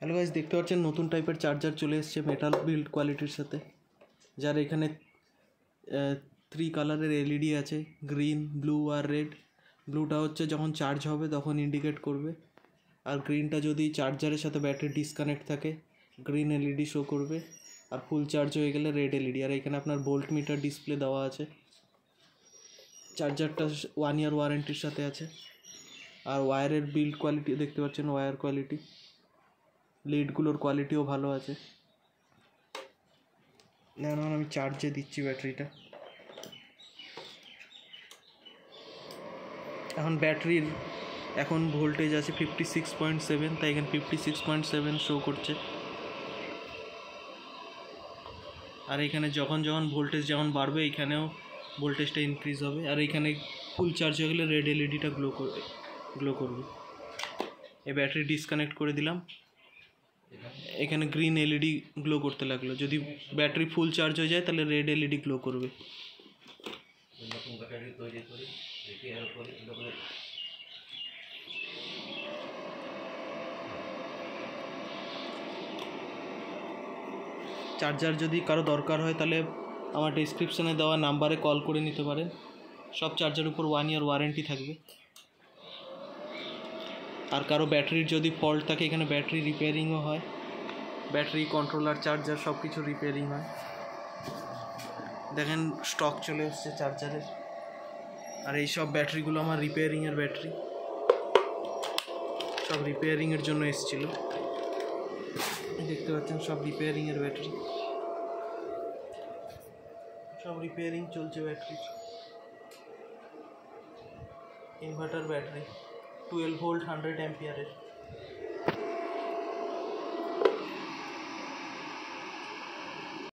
Hello guys, দেখতে পাচ্ছেন নতুন টাইপের চার্জার চলে এসেছে মেটাল বিল্ড কোয়ালিটির সাথে। যার এখানে 3 কালারের এলইডি আছে, গ্রিন, ব্লু আর রেড। ব্লুটা হচ্ছে যখন চার্জ হবে তখন ইন্ডিকেট করবে, আর গ্রিনটা যদি চার্জারের সাথে ব্যাটারি ডিসকানেক্ট থাকে গ্রিন এলইডি শো করবে, আর ফুল চার্জ হয়ে গেলে রেড এলইডি। আর এখানে আপনার ভোল্ট মিটার ডিসপ্লে দেওয়া আছে। চার্জারটা 1 ইয়ার ওয়ারেন্টির সাথে আছে। আর ওয়্যারের বিল্ড কোয়ালিটি দেখতে পাচ্ছেন, ওয়্যার কোয়ালিটি, লিডগুলোর কোয়ালিটিও ভালো আছে। এখন আমি চার্জে দিচ্ছি ব্যাটারিটা। এখন ব্যাটারির ভোল্টেজ আছে 56.7, তাই এখানে 56.7 শো করছে। আর এখানে যখন ভোল্টেজ বাড়বে এখানেও ভোল্টেজটা ইনক্রিজ হবে। আর এখানে ফুল চার্জ হয়ে গেলে রেড এলইডিটা গ্লো করবে। এই ব্যাটারি ডিসকানেক্ট করে দিলাম, এখানে গ্রিন এলইডি গ্লো করতে লাগলো। যদি ব্যাটারি ফুল চার্জ হয়ে যায় তাহলে রেড এলইডি গ্লো করবে। চার্জার যদি কারো দরকার হয় তাহলে আমার ডেসক্রিপশানে দেওয়া নাম্বারে কল করে নিতে পারেন। সব চার্জার উপর 1 ইয়ার ওয়ারেন্টি থাকবে। আর কারো ব্যাটারির যদি ফল্ট থাকে এখানে ব্যাটারি রিপেয়ারিংও হয়, ব্যাটারি কন্ট্রোলার চার্জার সব কিছু রিপেয়ারিং হয়। দেখেন স্টক চলে এসছে চার্জারের। আর এই সব ব্যাটারিগুলো আমার রিপেয়ারিংয়ের ব্যাটারি, সব রিপেয়ারিংয়ের জন্য এসেছিলো। দেখতে পাচ্ছেন সব রিপেয়ারিংয়ের ব্যাটারি, সব রিপেয়ারিং চলছে ব্যাটারি। ইনভার্টার ব্যাটারি 12 ভোল্ট 100 অ্যাম্পিয়ারের।